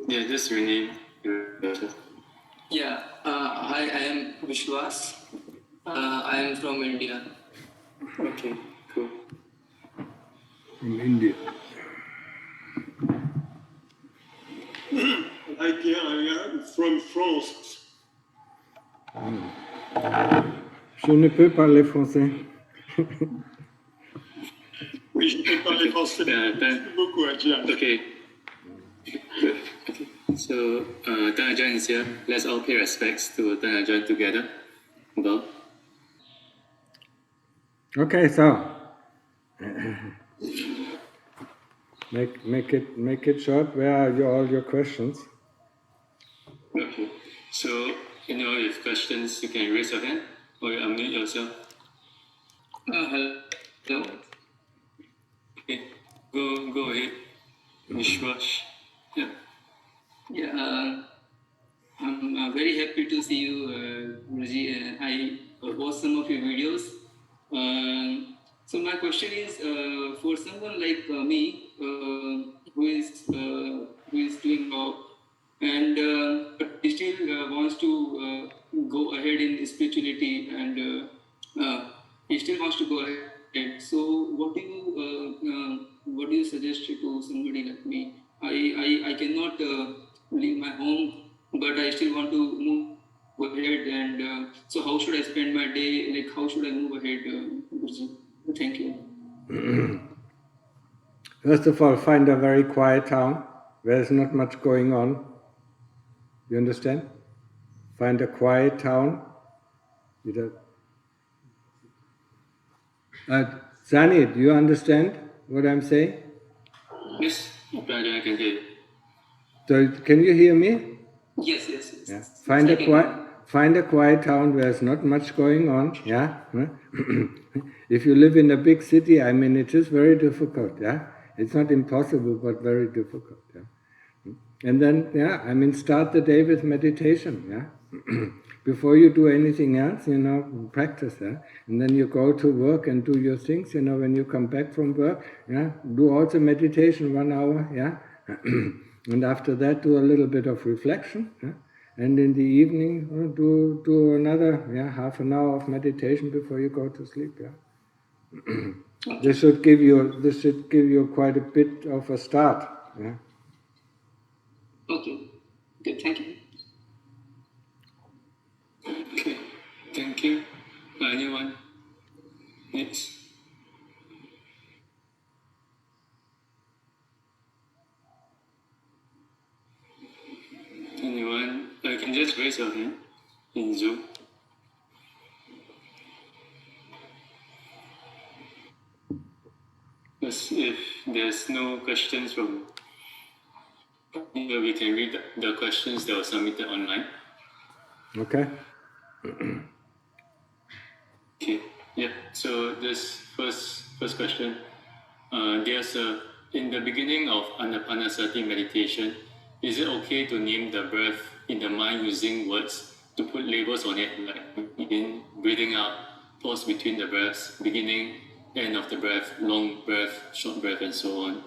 Yeah, just rename. Yeah, hi, I am Vishwas. I am from India. Okay, cool. From India. I am from France. Je ne peux parler français. Oui, je peux parler français. Merci beaucoup, Ajahn. Okay. Good. Okay. So, Dhamma Ajahn is here. Let's all pay respects to Dhamma Ajahn together. Well. Okay, so make it short. Where are all your questions? Okay. So, if you have questions, you can raise your hand or you unmute yourself. Hello. Okay. Go ahead. Vishwash. Yeah. Yeah, I'm very happy to see you, Guruji. I watched some of your videos. So my question is, for someone like me, who is doing law and but still wants to go ahead in spirituality and he still wants to go ahead. So what do you suggest to somebody like me? I cannot leave my home, but I still want to move ahead. And so how should I spend my day? Like how should I move ahead? Guruji? Thank you. First of all, find a very quiet town where there's not much going on. You understand? Find a quiet town. Zani, do you understand what I'm saying? Yes, I can hear you. So, can you hear me? Yes. Yeah. Find a quiet town where there's not much going on. Yeah. If you live in a big city, I mean, it is very difficult. Yeah. It's not impossible, but very difficult. Yeah. And then, yeah, I mean, start the day with meditation. Yeah. Before you do anything else, practice. Yeah. And then you go to work and do your things. When you come back from work, yeah, do also meditation 1 hour. Yeah. And after that, do a little bit of reflection. Yeah? And in the evening, do another half an hour of meditation before you go to sleep. Yeah. This should give you quite a bit of a start. Yeah. Okay. Good. Thank you. Okay. Thank you. Anyone? Next. Anyone? You can just raise your hand in Zoom. Because if there's no questions from here, we can read the questions that were submitted online. Okay. Okay. Yeah. So this first question, dear sir, in the beginning of Anapanasati meditation, is it okay to name the breath in the mind using words to put labels on it, like in breathing out, pause between the breaths, beginning, end of the breath, long breath, short breath, and so on?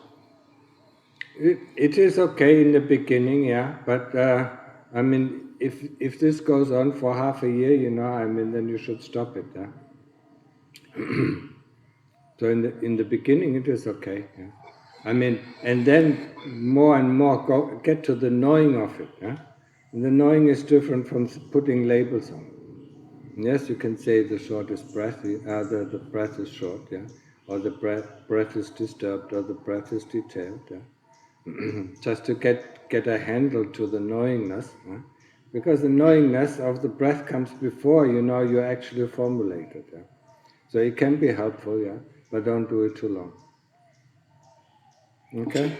It is okay in the beginning, yeah, but I mean, if this goes on for half a year, I mean, then you should stop it. Yeah. So in the beginning, it is okay. Yeah? I mean, and then more and more get to the knowing of it. Yeah? And the knowing is different from putting labels on. Yes, you can say the shortest breath, the breath is short, yeah, or the breath is disturbed, or the breath is detailed. Yeah? Just to get a handle to the knowingness, yeah? Because the knowingness of the breath comes before you actually formulate it. Yeah? So it can be helpful, yeah, but don't do it too long. Okay?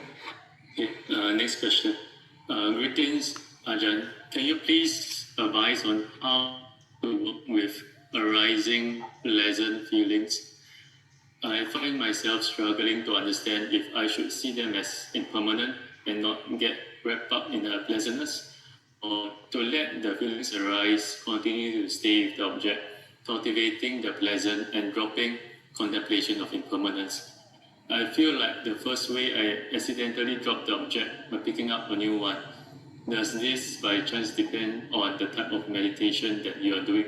Next question. Greetings, Ajahn. Can you please advise on how to work with arising pleasant feelings? I find myself struggling to understand if I should see them as impermanent and not get wrapped up in their pleasantness, or to let the feelings arise, continue to stay with the object, cultivating the pleasant and dropping contemplation of impermanence. I feel like the first way I accidentally dropped the object by picking up a new one. Does this by chance depend on the type of meditation that you are doing?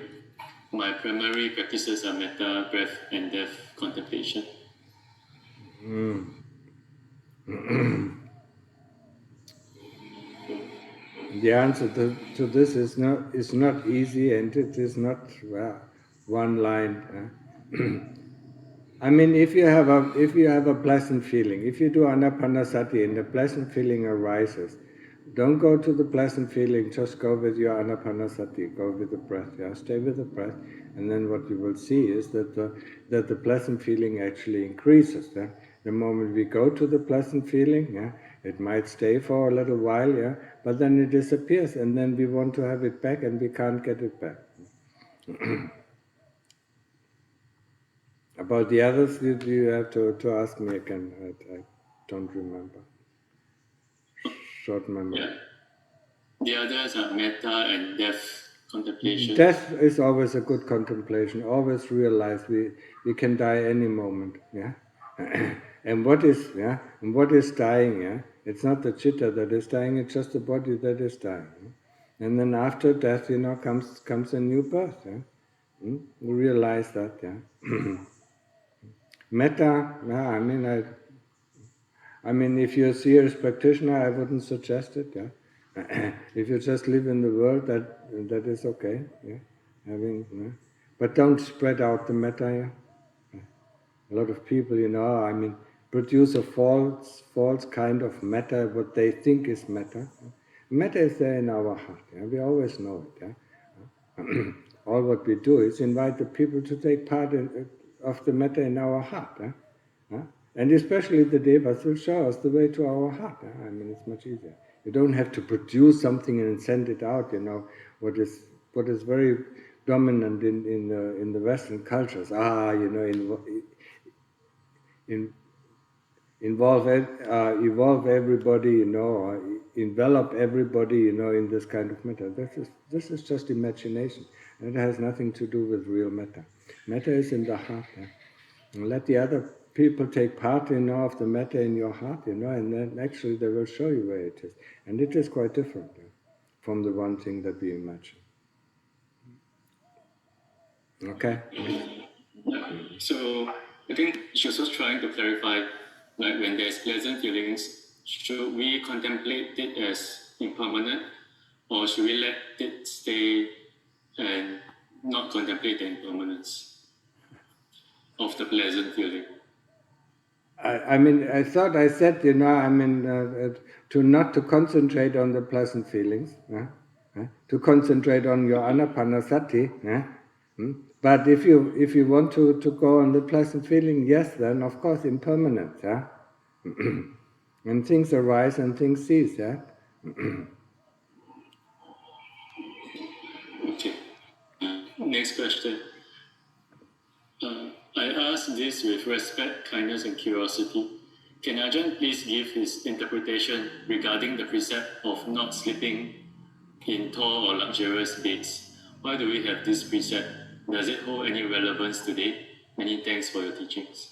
My primary practices are metta, breath, and death contemplation. The answer to this is not easy, and it is not one line. I mean, if you have a pleasant feeling, if you do anapanasati and a pleasant feeling arises, don't go to the pleasant feeling. Just go with your anapanasati. Go with the breath. Yeah, stay with the breath, and then what you will see is that the pleasant feeling actually increases. Yeah? The moment we go to the pleasant feeling, yeah, it might stay for a little while, yeah, but then it disappears, and then we want to have it back, and we can't get it back. About the others, you have to ask me again. I don't remember. Short memory. Yeah. The others are metta and death contemplation. Death is always a good contemplation. Always realize we can die any moment. Yeah. And what is dying? Yeah. It's not the chitta that is dying. It's just the body that is dying. Yeah? And then after death, comes a new birth. Yeah. We realize that. Yeah. Metta. Yeah. I mean, if you're a serious practitioner, I wouldn't suggest it. Yeah, if you just live in the world, that is okay. Yeah, but don't spread out the metta. Yeah? A lot of people, produce a false kind of metta, what they think is metta. Metta is there in our heart. Yeah? We always know it. Yeah? All what we do is invite the people to take part of the metta in our heart. Yeah? And especially the devas will show us the way to our heart. I mean, it's much easier. You don't have to produce something and send it out. What is very dominant in the Western cultures. Evolve everybody. Envelop everybody. In this kind of metta. This is just imagination. It has nothing to do with real metta. Metta is in the heart. And let the other people take part, of the metta in your heart, and then actually they will show you where it is. And it is quite different from the one thing that we imagine. Okay? Yeah. So I think she's just trying to clarify, like when there's pleasant feelings, should we contemplate it as impermanent, or should we let it stay and not contemplate the impermanence of the pleasant feeling? I thought I said, to concentrate on the pleasant feelings, to concentrate on your anapanasati. But if you want to go on the pleasant feeling, yes, then of course impermanent. Yeah? And things arise and things cease. Yeah? Okay. Next question. I ask this with respect, kindness, and curiosity. Can Ajahn please give his interpretation regarding the precept of not sleeping in tall or luxurious beds? Why do we have this precept? Does it hold any relevance today? Many thanks for your teachings.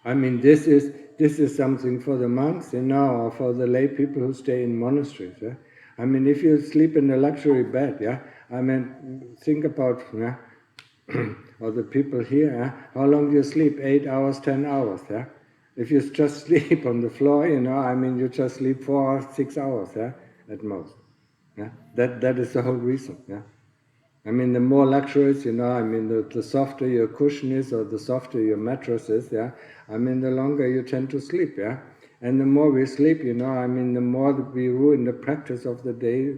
I mean, this is something for the monks, or for the lay people who stay in monasteries. Yeah? I mean, if you sleep in a luxury bed, yeah, I mean, think about, or the people here, how long do you sleep? 8 hours, 10 hours, yeah? If you just sleep on the floor, you just sleep 4 or 6 hours, yeah, at most. Yeah? That is the whole reason, yeah. I mean, the more luxurious, the softer your cushion is, or the softer your mattress is, yeah. I mean, the longer you tend to sleep, yeah. And the more we sleep, the more that we ruin the practice of the day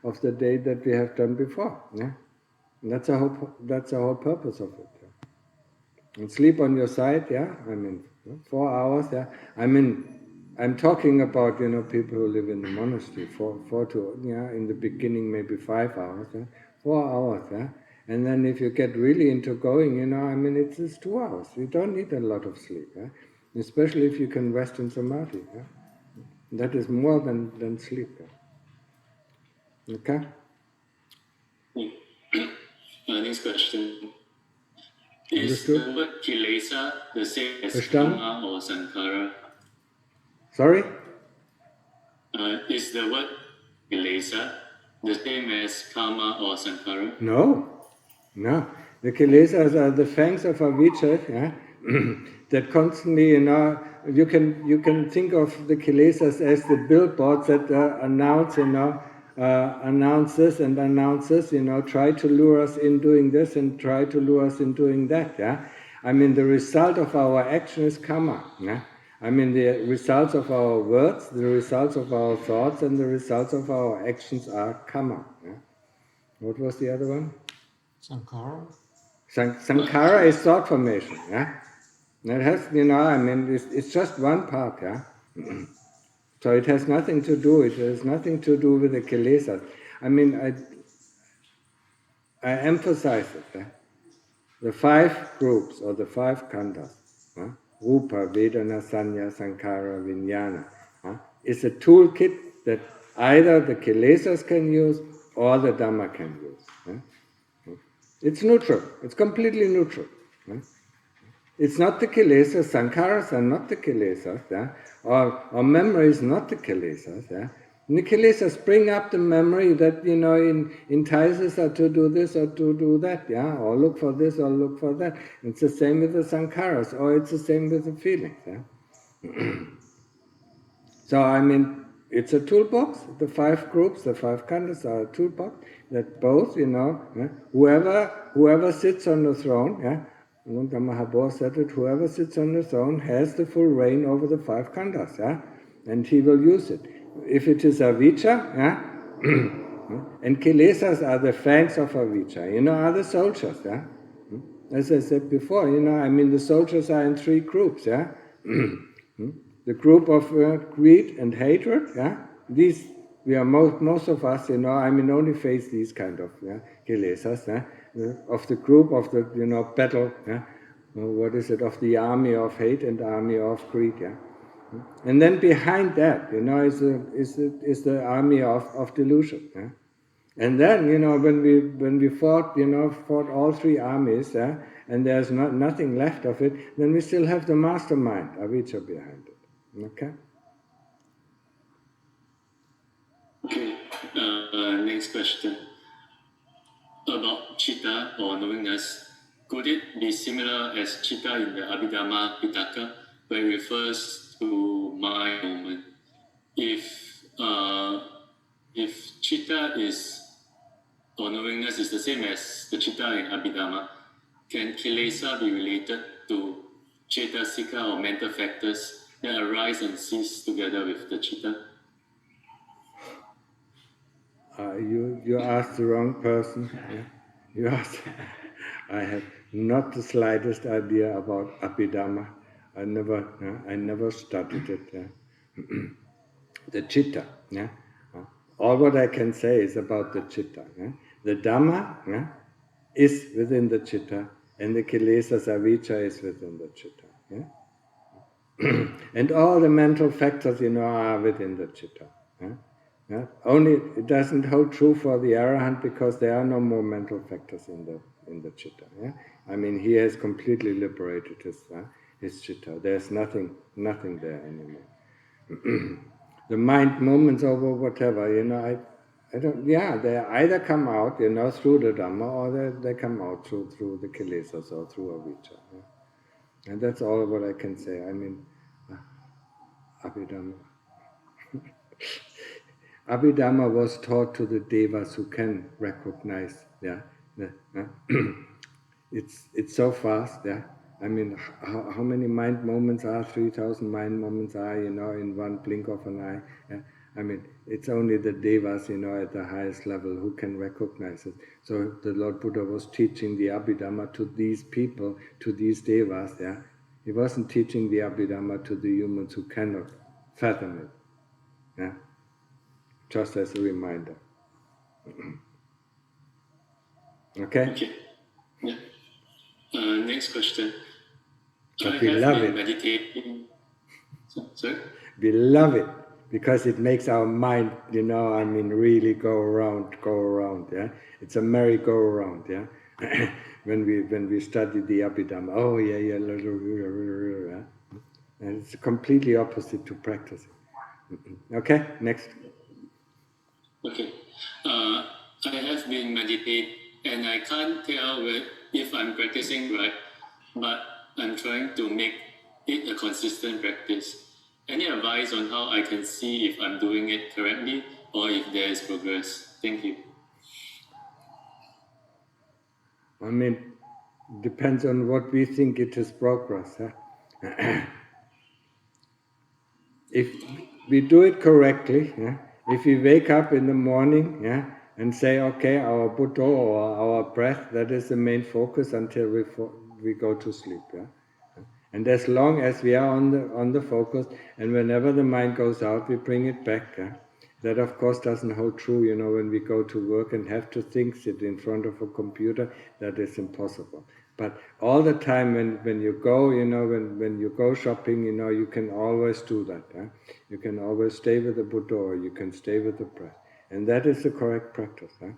that we have done before, yeah. And that's the whole purpose of it. Yeah? And sleep on your side, yeah. 4 hours, yeah. I'm talking about people who live in the monastery, four to in the beginning maybe 5 hours, yeah? 4 hours, yeah. And then if you get really into going, it's 2 hours. You don't need a lot of sleep, yeah? Especially if you can rest in samadhi, yeah? That is more than sleep, yeah? Okay. Next question. Is Understood? the word kilesa the same as Verstanden? kama or sankara? Sorry? is the word kilesa the same as karma or sankhara? No. The kilesas are the fangs of avijja, yeah? that constantly, you can think of the kilesas as the billboards that announce this and announces, try to lure us in doing this and try to lure us in doing that, yeah? I mean, the result of our action is karma, yeah? I mean, the results of our words, the results of our thoughts, and the results of our actions are karma, yeah? What was the other one? Sankara? Sankhara is thought formation, yeah? It has, I mean, it's just one part, yeah? So it has nothing to do, with the kilesas. I mean, I emphasize it, yeah? The 5 groups, or the 5 khandhas, huh? Rupa, Vedana, Sanya, Sankhara, Vijnana, huh? Is a toolkit that either the kilesas can use or the Dhamma can use. Huh? It's neutral. It's completely neutral. Yeah? It's not the kilesas. Sankharas are not the kilesas. Yeah? Or memory is not the kilesas. Yeah? And the kilesas bring up the memory that, entices us to do this or to do that. Yeah? Or look for this or look for that. It's the same with the sankharas, or it's the same with the feelings. Yeah? So, I mean, it's a toolbox. The 5 groups, the 5 khandhas are a toolbox that both, whoever sits on the throne, yeah, Mahabodh said it, whoever sits on the throne has the full reign over the 5 khandhas, yeah, and he will use it. If it is avijja, yeah, and kilesas are the fangs of avijja, are the soldiers, yeah. As I said before, I mean, the soldiers are in 3 groups, yeah. The group of greed and hatred, yeah. These, we are most of us, I mean, only face these kind of kilesas, yeah? Of the group of the battle, yeah. What is it, of the army of hate and army of greed, yeah. And then behind that, is the army of delusion, yeah. And then, when we fought, fought all 3 armies, yeah, and there's nothing left of it, then we still have the mastermind, avijja, behind it. Okay? Okay, next question. About chitta or knowingness, could it be similar as chitta in the Abhidhamma Pitaka, where it refers to mind moment? If chitta is, or knowingness is the same as the chitta in Abhidhamma, can kilesa be related to cetasika or mental factors that arise and cease together with the chitta? You asked the wrong person. Yeah? You asked. I have not the slightest idea about Abhidhamma. I never studied it. Yeah? The chitta. Yeah? All what I can say is about the chitta. Yeah? The Dhamma, yeah, is within the chitta, and the kilesas avijja is within the chitta. Yeah? And all the mental factors, are within the chitta. Yeah? Yeah? Only it doesn't hold true for the arahant because there are no more mental factors in the chitta. Yeah? I mean, he has completely liberated his chitta. There's nothing there anymore. The mind moments over whatever, I don't. Yeah, they either come out, through the Dhamma, or they come out through the kilesas or through avijja. Yeah? And that's all what I can say. I mean, Abhidhamma. Abhidhamma was taught to the devas who can recognize, it's so fast, yeah. I mean, how many mind moments are 3,000 mind moments are, in one blink of an eye. Yeah? I mean, it's only the devas, at the highest level who can recognize it. So the Lord Buddha was teaching the Abhidhamma to these people, to these devas, yeah. He wasn't teaching the Abhidhamma to the humans who cannot fathom it, yeah. Just as a reminder. Okay? Okay. Yeah. Next question. But I we have love been it. meditating. Sorry? We love it because it makes our mind, really go around, yeah? It's a merry-go-round, yeah? when we study the Abhidhamma, oh yeah. And it's completely opposite to practicing. Okay, next. Okay. I have been meditating and I can't tell if I'm practicing right, but I'm trying to make it a consistent practice. Any advice on how I can see if I'm doing it correctly or if there is progress? Thank you. I mean, depends on what we think it is progress. Huh? If we do it correctly, yeah, if we wake up in the morning, yeah, and say, okay, our Buddha or our breath, that is the main focus until we go to sleep. Yeah? And as long as we are on the focus, and whenever the mind goes out, we bring it back. Yeah? That of course doesn't hold true, when we go to work and have to think, sit in front of a computer, that is impossible. But all the time when you go, when you go shopping, you can always do that. Yeah? You can always stay with the Buddha or you can stay with the breath. And that is the correct practice. Yeah?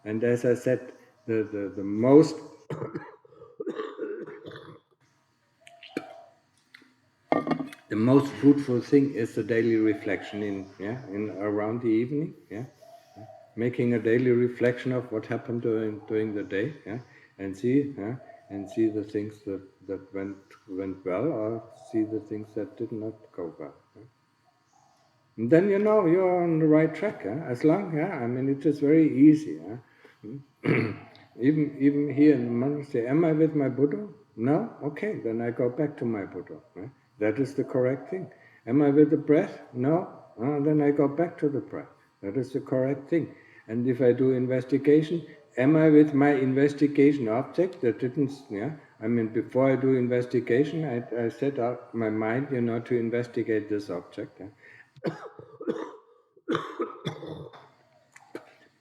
And as I said, the most the most fruitful thing is the daily reflection in around the evening, making a daily reflection of what happened during the day, and see the things that went well, or see the things that did not go well. And then you're on the right track. As long, I mean, it is very easy. Even here in the monastery, am I with my Buddha? No? Okay, then I go back to my Buddha. That is the correct thing. Am I with the breath? No? Then I go back to the breath. That is the correct thing. And if I do investigation, am I with my investigation object? That didn't, I mean, before I do investigation, I set up my mind, to investigate this object.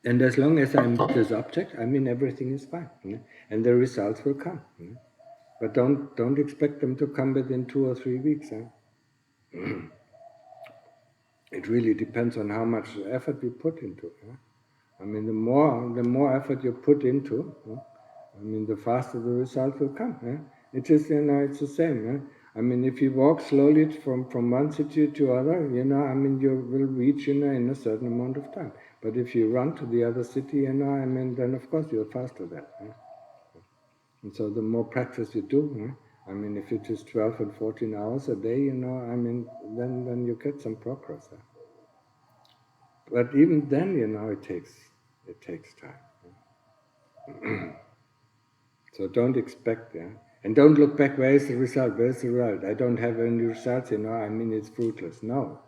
And as long as I'm this object, I mean, everything is fine. And the results will come. But don't expect them to come within 2 or 3 weeks. It really depends on how much effort you put into it. I mean, the more effort you put into, I mean, the faster the result will come. It is, it's the same. I mean, if you walk slowly from one city to other, I mean, you will reach, in a certain amount of time. But if you run to the other city, I mean, then of course you're faster there. And so the more practice you do, I mean, if it is 12 and 14 hours a day, I mean, then you get some progress. But even then, it takes time. So don't expect, and don't look back. Where is the result? Where's the result? I don't have any results. I mean, it's fruitless. No,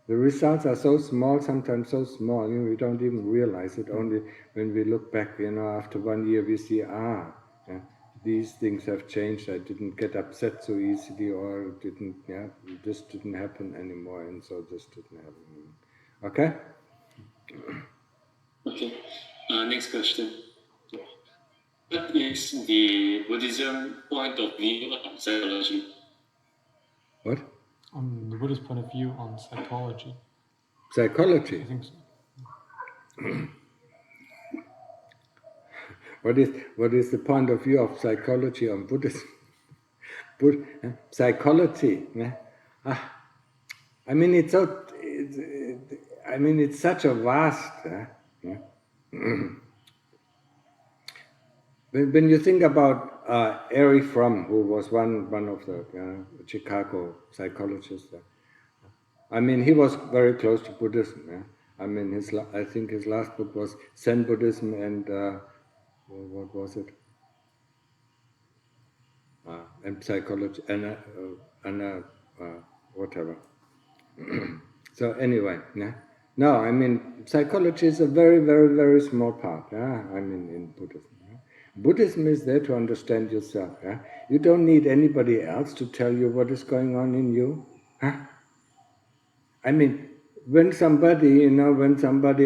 the results are so small, sometimes so small. We don't even realize it. Only when we look back, after 1 year, we see, these things have changed. I didn't get upset so easily, or this didn't happen anymore, and so this didn't happen anymore. Okay? Okay. Next question. What is the Buddhism point of view on psychology? What? The Buddhist point of view on psychology. Psychology? I think so. What is the point of view of psychology on Buddhism? Psychology. I mean, it's such a vast. When you think about Eric Fromm, who was one of the Chicago psychologists, I mean, he was very close to Buddhism. I mean, I think his last book was Zen Buddhism and what was it? And psychology and whatever. So anyway, no, I mean, psychology is a very, very, very small part. I mean, in Buddhism. Buddhism is there to understand yourself. You don't need anybody else to tell you what is going on in you. I mean, when somebody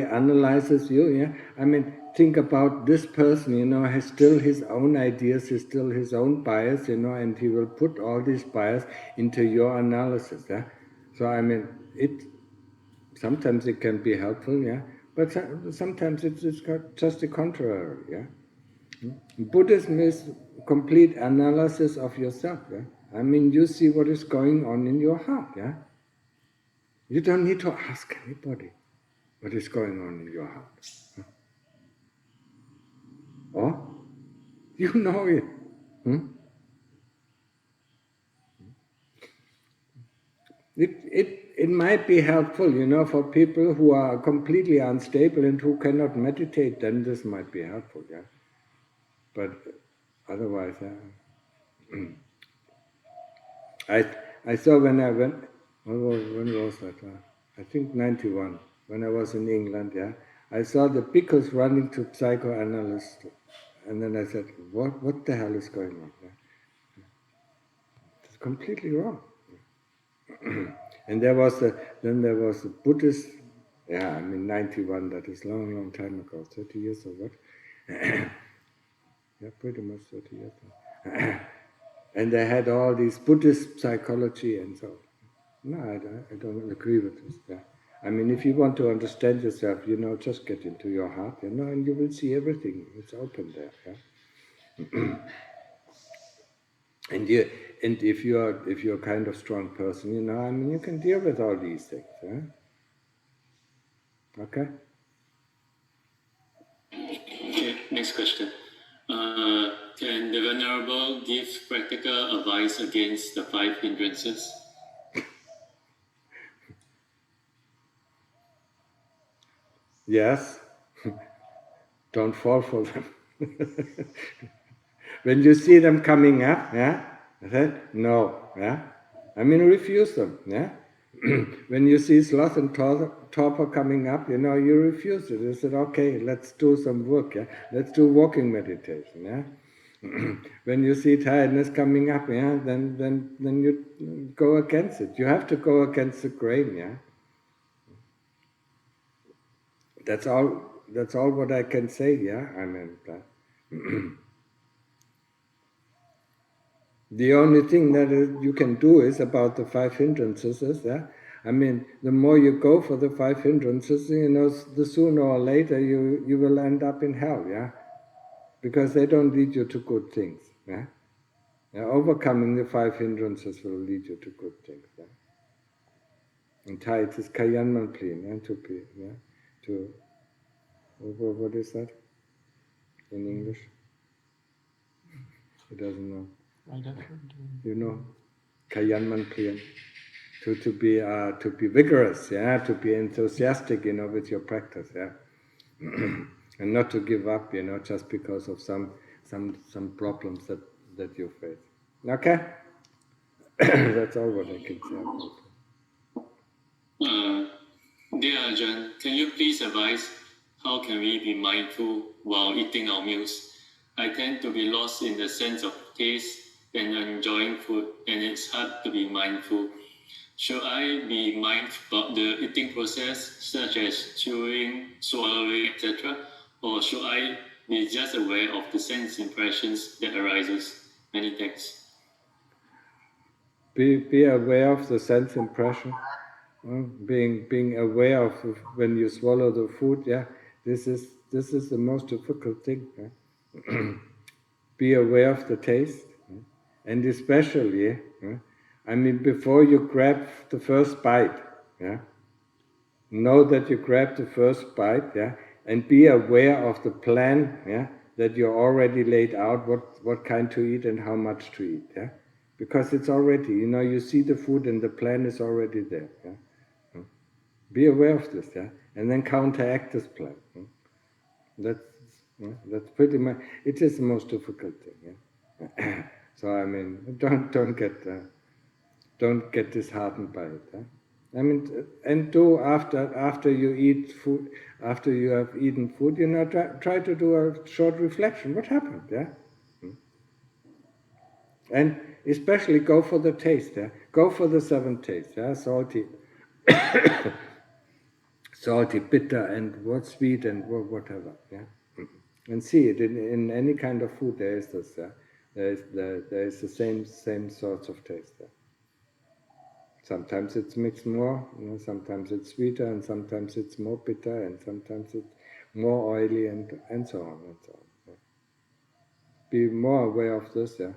analyzes you, I mean, think about this person, has still his own ideas, has still his own bias, and he will put all these bias into your analysis. So I mean, sometimes it can be helpful, but sometimes it's just the contrary. Buddhism is complete analysis of yourself. I mean, you see what is going on in your heart, yeah? You don't need to ask anybody what is going on in your heart. Or you know it. It might be helpful, for people who are completely unstable and who cannot meditate, then this might be helpful, yeah? But otherwise, I saw when I went, when was that? I think 91, when I was in England, yeah? I saw the bhikkhus running to psychoanalysts, and then I said, what the hell is going on? Yeah? It's completely wrong. And then there was a Buddhist, 91, that is long time ago, 30 years or what? Yeah, pretty much 30 years ago. And they had all these Buddhist psychology and so on. No, I don't agree with this. Yeah. I mean, if you want to understand yourself, just get into your heart, and you will see everything. It's open there. Yeah? And if you're kind of strong person, I mean, you can deal with all these things. Yeah? Okay. Okay. Next question. Can the Venerable give practical advice against the 5 hindrances? Yes. Don't fall for them. When you see them coming up, yeah, I said, no, yeah. I mean, refuse them, yeah. When you see sloth and torpor coming up, you refuse it. You said, okay, let's do some work, yeah. Let's do walking meditation, yeah. When you see tiredness coming up, yeah, then you go against it. You have to go against the grain, yeah. That's all what I can say, yeah. I mean, the only thing that you can do is about the 5 hindrances, yeah. I mean, the more you go for the 5 hindrances, the sooner or later you will end up in hell, yeah. Because they don't lead you to good things, yeah. Overcoming the 5 hindrances will lead you to good things, yeah. In Thai it is Kayanman Plin, yeah, to be, yeah, to, what is that in English? He doesn't know. I definitely You know, Kayanman Plin. To be vigorous, yeah, to be enthusiastic, with your practice, yeah, and not to give up, just because of some problems that you face. Okay, that's all what I can say about it. Dear Ajahn, can you please advise how can we be mindful while eating our meals? I tend to be lost in the sense of taste and enjoying food, and it's hard to be mindful. Should I be mindful about the eating process, such as chewing, swallowing, etc., or should I be just aware of the sense impressions that arises? Many thanks. Be aware of the sense impression. Being aware of when you swallow the food, yeah. This is the most difficult thing. Yeah? Be aware of the taste, and especially, I mean, before you grab the first bite, yeah. Know that you grab the first bite, yeah, and be aware of the plan, yeah, that you already laid out what kind to eat and how much to eat, yeah, because it's already, you see the food and the plan is already there, yeah. Be aware of this, yeah, and then counteract this plan. That's pretty much. It is the most difficult thing, yeah. So I mean, don't get disheartened by it. Huh? I mean, and do after you eat food, after you have eaten food, try to do a short reflection. What happened? Yeah, and especially go for the taste. Yeah, go for the 7 tastes. Yeah, salty, salty, bitter, and what sweet and whatever. Yeah, and see it in any kind of food. There is this. Yeah? There is the same sorts of taste. Yeah? Sometimes it's mixed more, sometimes it's sweeter, and sometimes it's more bitter, and sometimes it's more oily, and so on and so on. Yeah. Be more aware of this, yeah.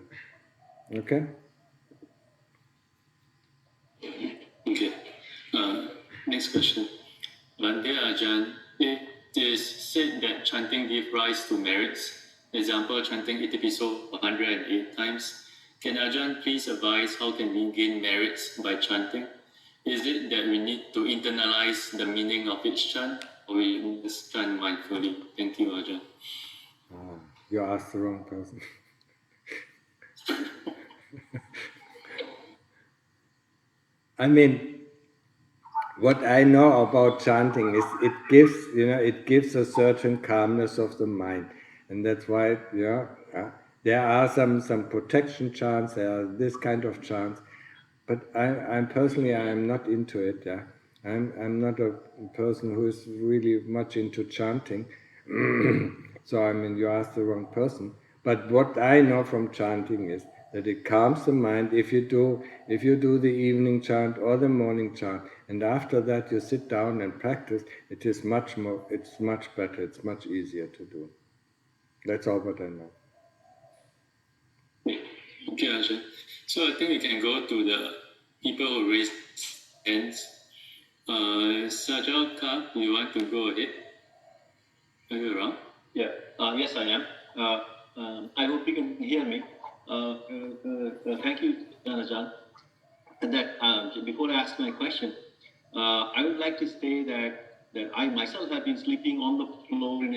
Okay? next question. Dear Ajahn, it is said that chanting gives rise to merits. Example, chanting Itipiso 108 times. Can Ajahn please advise how can we gain merits by chanting? Is it that we need to internalize the meaning of each chant, or we must chant mindfully? Thank you, Ajahn. You asked the wrong person. I mean, what I know about chanting is it gives a certain calmness of the mind, and that's why there are some protection chants, there are this kind of chants, but I'm personally not into it. Yeah, I'm not a person who is really much into chanting. So I mean, you asked the wrong person. But what I know from chanting is that it calms the mind if you do the evening chant or the morning chant, and after that you sit down and practice. It's much better. It's much easier to do. That's all what I know. Okay, Ajahn. So I think we can go to the people who raised hands. Sajal Ka, you want to go ahead? Are you around? Yeah. Yes, I am. I hope you can hear me. Thank you, Ajahn. That before I ask my question, I would like to say that I myself have been sleeping on the floor in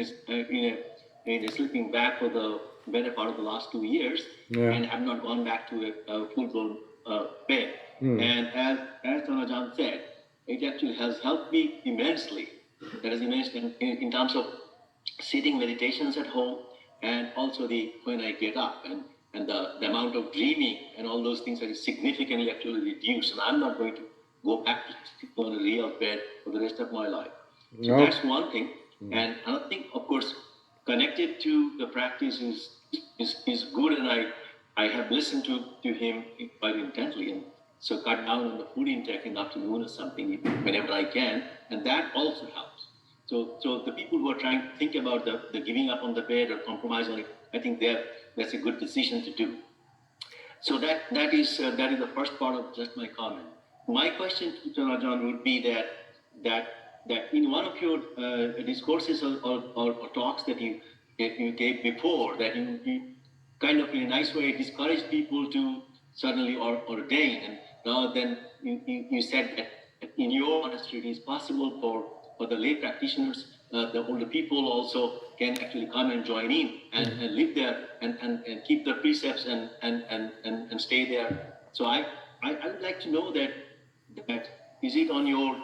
a sleeping bag for the better part of the last 2 years, and have not gone back to a full-blown bed. And as Ajahn said, it actually has helped me immensely. That is immense in terms of sitting meditations at home, and also when I get up and the amount of dreaming and all those things are significantly actually reduced, and I'm not going to go back to sleep on a real bed for the rest of my life. So that's one thing. And another thing, of course, connected to the practice is good, and I have listened to him quite intently, and so cut down on the food intake in the afternoon or something whenever I can, and that also helps. So the people who are trying to think about the giving up on the bed or compromise on it, I think that's a good decision to do. So that is the first part of just my comment. My question to Ajahn would be that in one of your discourses or talks that you gave before, that you kind of in a nice way discourage people to suddenly ordain, and now then you said that in your monastery it is possible for the lay practitioners, the older people also can actually come and join in and live there and keep the precepts and stay there. So I would like to know that is it on your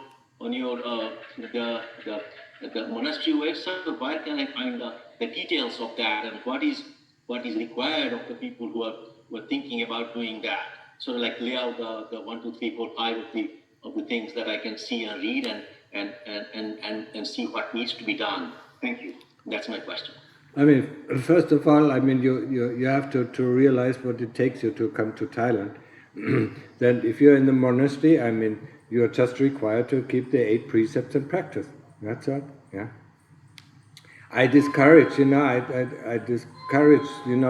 the monastery website, or where can I find the details of that, and what is required of the people who are thinking about doing that? Sort of like lay out the 1, 2, 3, 4, 5 of the things that I can see and read and see what needs to be done. Thank you. That's my question. I mean, first of all, I mean, you have to realize what it takes you to come to Thailand. Then if you're in the monastery, I mean, you're just required to keep the 8 precepts and practice. That's all, yeah. I discourage, I discourage,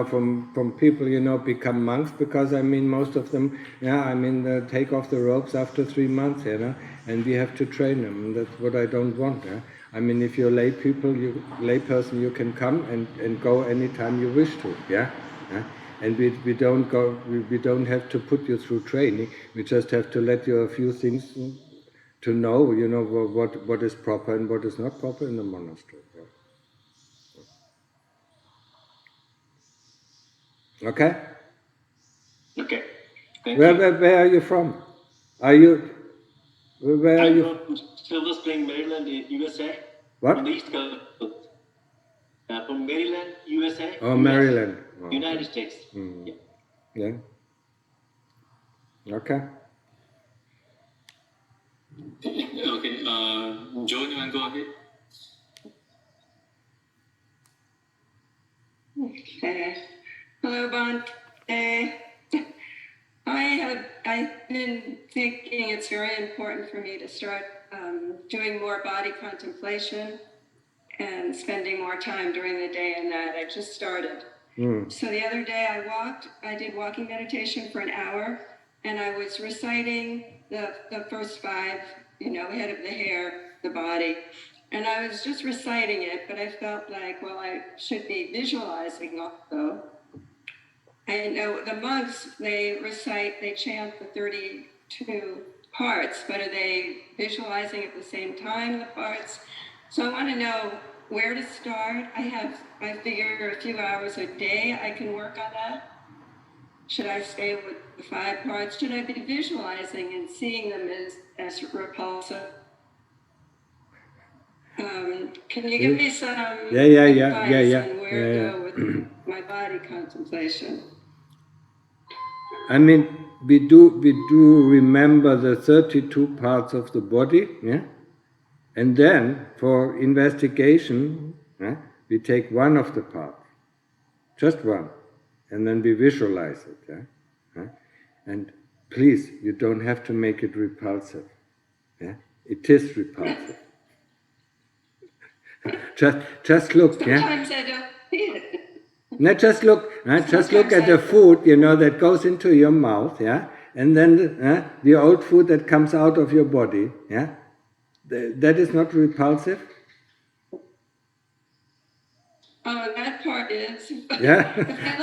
from people, become monks, because, I mean, most of them, they take off the robes after 3 months, and we have to train them, and that's what I don't want, I mean, if you're lay person, you can come and go anytime you wish to, and we don't have to put you through training. We just have to let you a few things to know, what is proper and what is not proper in the monastery. Okay. Okay. Thank you. Where are you from? Where are you? I'm from Silver Spring, Maryland, USA. What? From the East Coast. From Maryland, USA. Oh, US, Maryland. Oh, United States. Mm. Yeah. Yeah. Okay. Okay, Joan, you want to go ahead? Okay. Hello, Bhante. I've been thinking it's very important for me to start doing more body contemplation and spending more time during the day in that. I just started. So the other day I did walking meditation for an hour, and I was reciting the first 5 you know, head of the hair, the body. And I was just reciting it, but I felt like, well, I should be visualizing also. I know the monks, they chant the 32 parts, but are they visualizing at the same time the parts? So I want to know where to start. I figure a few hours a day I can work on that. Should I stay with the 5 parts? Should I be visualizing and seeing them as repulsive? Can you give me some advice on where to go with my body contemplation? I mean, we do remember the 32 parts of the body, yeah? And then, for investigation, yeah, we take one of the parts, just one, and then we visualize it, yeah? Yeah? And please, you don't have to make it repulsive, yeah? It is repulsive. just look, yeah? Sometimes I don't feel it. Now just look at the food, you know, that goes into your mouth, yeah, and then the old food that comes out of your body, yeah, that is not repulsive. Oh, that part is. Yeah,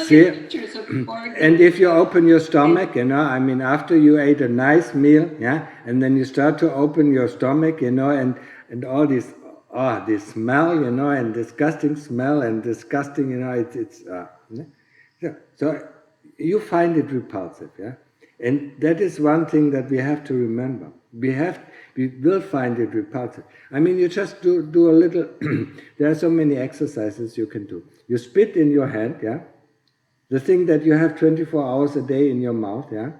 see, and if you open your stomach, you know, I mean, after you ate a nice meal, yeah, and then you start to open your stomach, you know, and all this. This smell, you know, and disgusting smell and disgusting, you know, so you find it repulsive, yeah? And that is one thing that we have to remember. We will find it repulsive. I mean, you just do a little, there are so many exercises you can do. You spit in your hand, yeah? The thing that you have 24 hours a day in your mouth, yeah?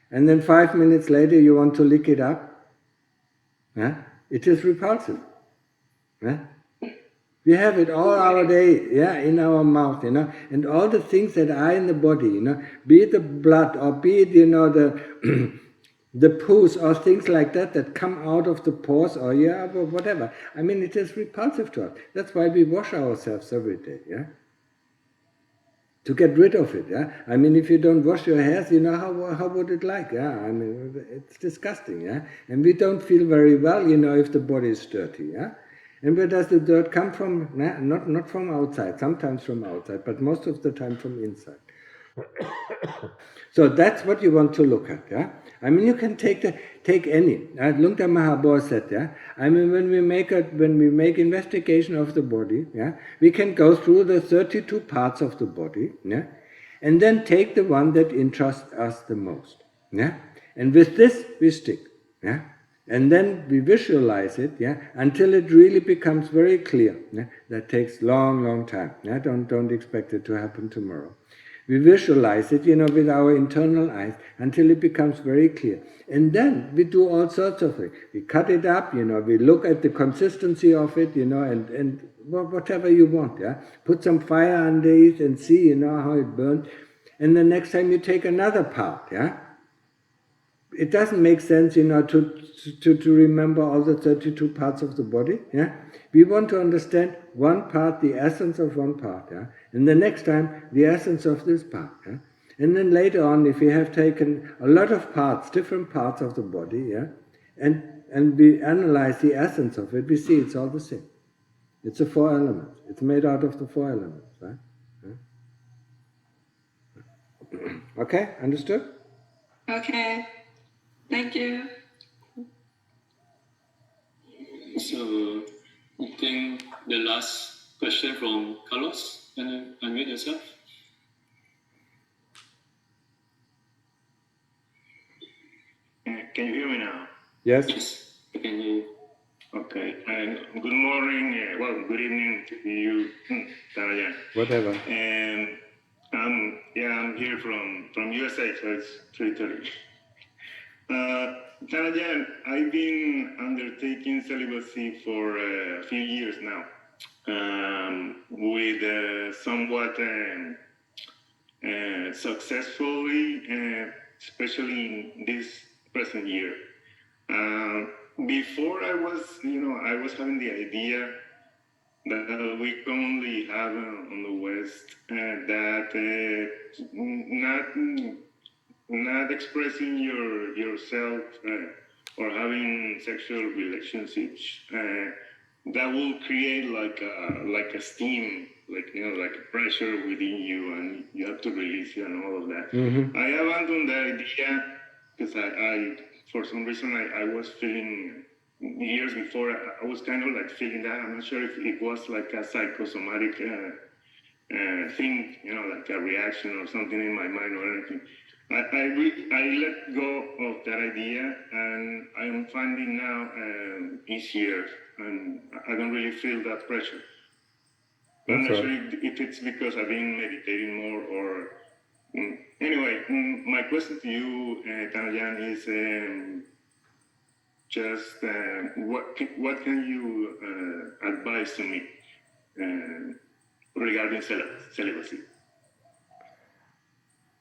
And then 5 minutes later you want to lick it up, yeah? It is repulsive. Yeah? We have it all our day, yeah, in our mouth, you know, and all the things that are in the body, you know, be it the blood or be it, you know, the the poos or things like that come out of the pores or or whatever. I mean, it is repulsive to us. That's why we wash ourselves every day, yeah, to get rid of it, yeah. I mean, if you don't wash your hairs, you know, how would it like, yeah? I mean, it's disgusting, yeah, and we don't feel very well, you know, if the body is dirty, yeah. And where does the dirt come from? Not from outside, sometimes from outside, but most of the time from inside. So that's what you want to look at, yeah? I mean, you can take any. Lungta Mahabodh said, yeah? I mean, when we make investigation of the body, yeah, we can go through the 32 parts of the body, yeah, and then take the one that interests us the most, yeah? And with this, we stick, yeah? And then we visualize it, yeah, until it really becomes very clear. Yeah? That takes long time. Yeah? Don't expect it to happen tomorrow. We visualize it, you know, with our internal eyes until it becomes very clear. And then we do all sorts of things. We cut it up, you know, we look at the consistency of it, you know, and whatever you want, yeah. Put some fire under it and see, you know, how it burns. And the next time you take another part, yeah. It doesn't make sense, you know, to remember all the 32 parts of the body, yeah? We want to understand one part, the essence of one part, yeah? And the next time, the essence of this part, yeah? And then later on, if we have taken a lot of parts, different parts of the body, yeah? And we analyze the essence of it, we see it's all the same. It's the 4 elements. It's made out of the 4 elements, right? Yeah? Okay, understood? Okay. Thank you. So, I think the last question from Carlos. Can you unmute yourself? Can you hear me now? Yes. Yes, I can hear you. Okay. Good morning. Good evening to you, Tarajan. Whatever. And I'm here from USA, so it's 3:30. Tarajan, I've been undertaking celibacy for a few years now, with somewhat successfully, especially in this present year. Before I was having the idea that we commonly have on the West, that not expressing yourself or having sexual relationships, that will create like a steam, like a pressure within you, and you have to release it and all of that. I abandoned that idea because I for some reason I was feeling years before I was kind of like feeling that. I'm not sure if it was like a psychosomatic thing, like a reaction or something in my mind or anything. I let go of that idea, and I'm finding now easier, and I don't really feel that pressure. I'm not sure if it's because I've been meditating more or... Anyway, my question to you, Tanajan, is just what can you advise to me regarding celibacy?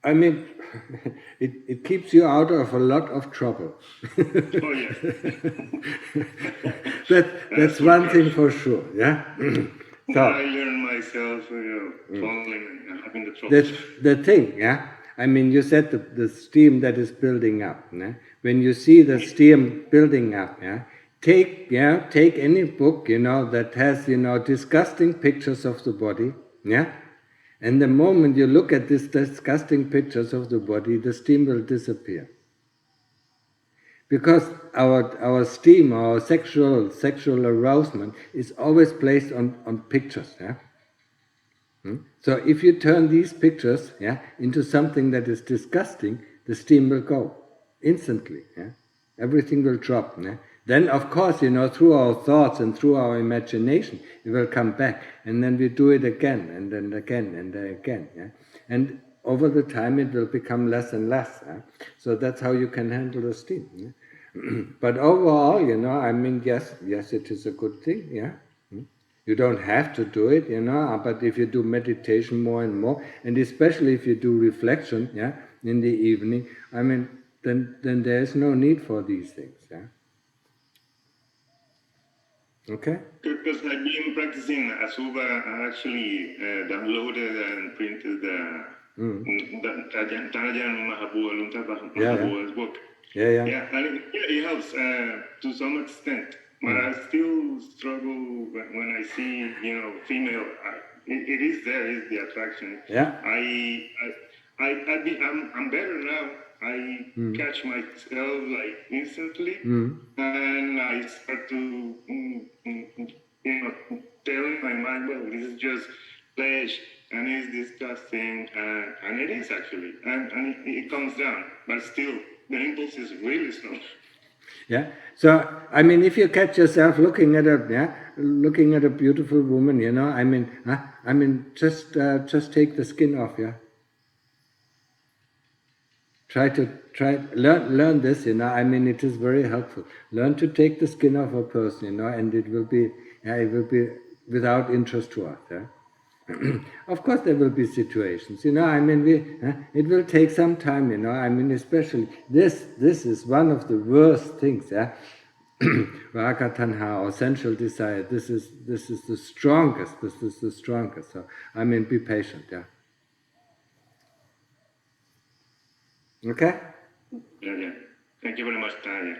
I mean, it keeps you out of a lot of trouble. Oh, yes. That's one thing for sure, yeah? So, I learned myself falling and having the trouble. the thing, yeah? I mean, you said the steam that is building up. Yeah? When you see the steam building up, yeah? Take any book, that has, disgusting pictures of the body, yeah? And the moment you look at these disgusting pictures of the body, the steam will disappear. Because our steam, our sexual arousement is always placed on pictures. Yeah? So if you turn these pictures into something that is disgusting, the steam will go instantly. Yeah? Everything will drop. Yeah? Then, of course, through our thoughts and through our imagination, it will come back. And then we do it again, and then again, and then again. Yeah? And over the time, it will become less and less. Yeah? So that's how you can handle the steam. Yeah? But overall, I mean, yes, it is a good thing. Yeah. You don't have to do it, but if you do meditation more and more, and especially if you do reflection, in the evening, I mean, then there is no need for these things. Yeah. Okay? Because I've been practicing Asuba, I actually downloaded and printed the Tanajan Mahabu's book. Yeah. And it helps to some extent. But I still struggle when I see, female. It is there, is the attraction. Yeah. I'm better now. I catch myself like instantly, and I start to, telling my mind, well, this is just flesh, and it's disgusting, and it is actually, and it comes down, but still, the impulse is really strong. Yeah. So I mean, if you catch yourself looking at a beautiful woman, I mean, just take the skin off, yeah. Learn this, I mean, it is very helpful. Learn to take the skin off a person, and it will be without interest to us. Yeah? Of course, there will be situations, I mean, it will take some time, I mean, especially this is one of the worst things, yeah. Raga tanha, or sensual desire. This is the strongest. So I mean, be patient, yeah. Okay? Yeah. Thank you very much, Tanya.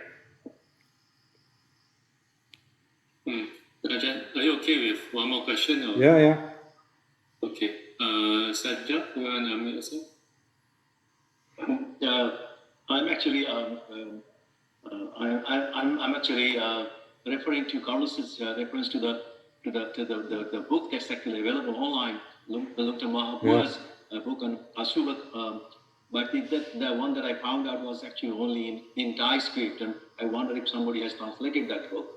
Ajahn, are you okay with one more question? Or? Yeah. Okay. Sajja, you want to unmute yourself? I'm actually I'm actually referring to Carlos's reference to the book that's actually available online, the Lungta Mahabua's book on Ashuvat. But the one that I found out was actually only in Thai script, and I wonder if somebody has translated that book.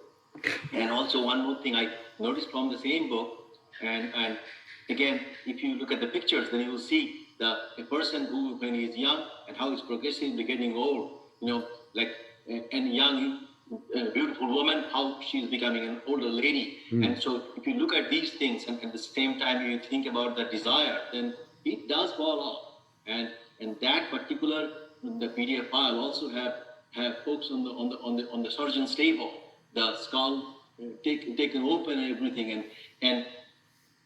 And also one more thing I noticed from the same book, and again, if you look at the pictures, then you will see a person who, when he is young, and how he's progressively getting old, and young, beautiful woman, how she's becoming an older lady. And so if you look at these things, and at the same time you think about the desire, then it does fall off. And that particular, the PDF file also have folks on the surgeon's table, the skull taken open and everything, and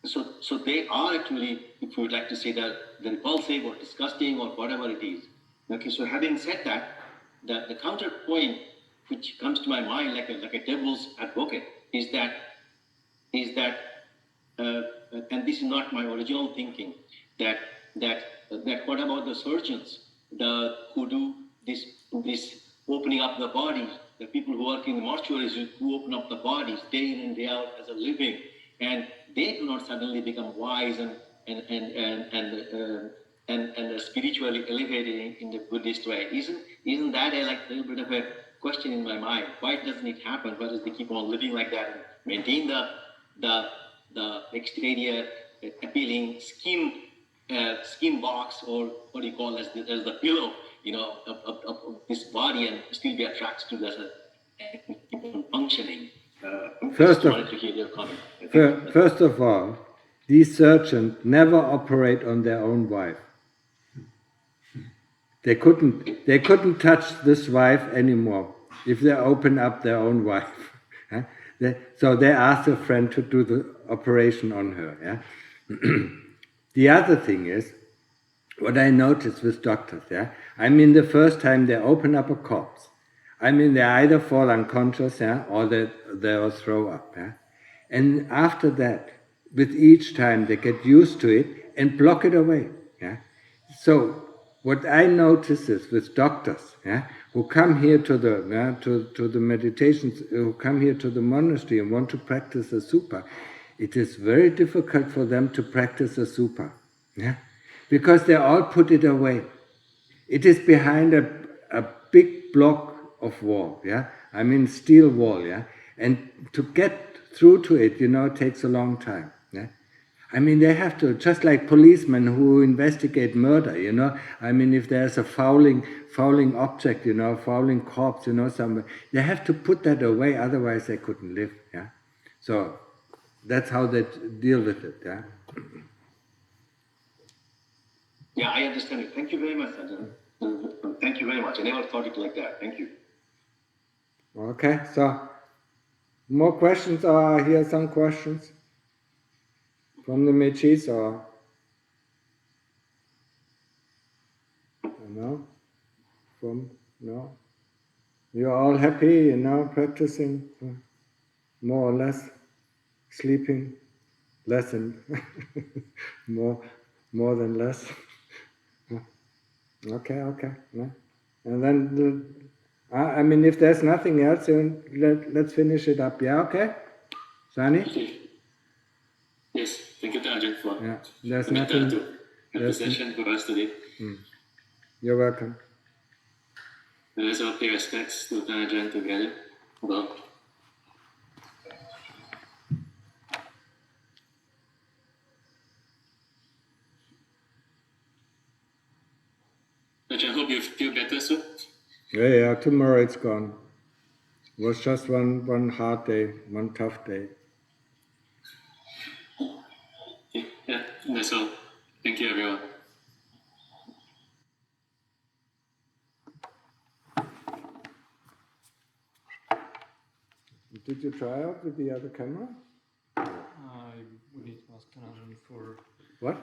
so they are actually, if you would like to say that, the repulsive or disgusting or whatever it is. Okay, so having said that, the counterpoint which comes to my mind like a devil's advocate is that and this is not my original thinking, that what about the surgeons, who do this opening up the bodies, the people who work in the mortuaries who open up the bodies day in and day out as a living, and they do not suddenly become wise and spiritually elevated in the Buddhist way. Isn't that a little bit of a question in my mind? Why doesn't it happen? Why does they keep on living like that and maintain the exterior appealing skin box, or what do you call as the pillow, of this body, and still be attracted to that functioning? First wanted to hear your comment. First of all, these surgeons never operate on their own wife. They couldn't touch this wife anymore if they open up their own wife. So they asked a friend to do the operation on her. The other thing is, what I noticed with doctors, the first time they open up a corpse, they either fall unconscious, or they'll throw up. And after that, with each time, they get used to it and block it away. So what I notice is with doctors, who come here to the meditations, who come here to the monastery and want to practice the supa, it is very difficult for them to practice the supa, because they all put it away. It is behind a big block of wall, steel wall, and to get through to it, takes a long time. They have to, just like policemen who investigate murder, if there's a fouling object, fouling corpse, somewhere, they have to put that away, otherwise they couldn't live, So that's how they deal with it, Yeah, I understand it. Thank you very much, Ajahn. Thank you very much. I never thought it like that. Thank you. Okay, so more questions, or here are some questions from the Mechis, or no? You're all happy, practicing, more or less, sleeping, less and more than less. Okay. Yeah. And then, if there's nothing else, then let's finish it up. Yeah, okay? Sani? Yes, thank you, Ajahn, for there's committing nothing. to have the session for us today. You're welcome. Let's all pay respects to Ajahn together. Well, Ajahn, hope you feel better soon. Yeah, tomorrow it's gone. It was just one hard day, one tough day. Yeah, that's all. Thank you, everyone. Did you try out with the other camera? I would need to ask Ajahn for... What?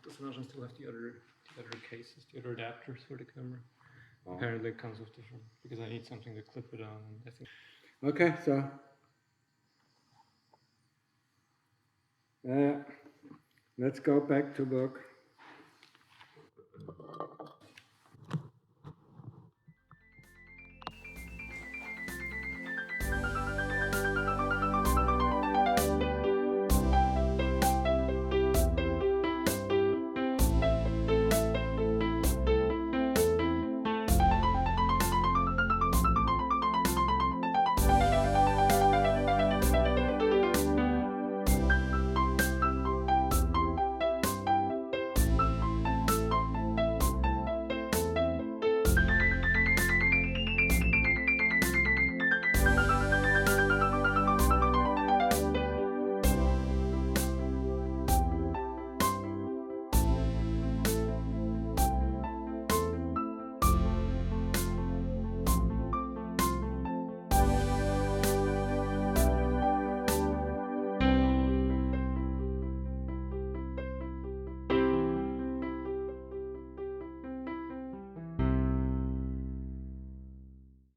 Does Ajahn still have the other cases, the other adapters for the camera? Oh. Apparently it comes with different, because I need something to clip it on. I think. Okay, so let's go back to work.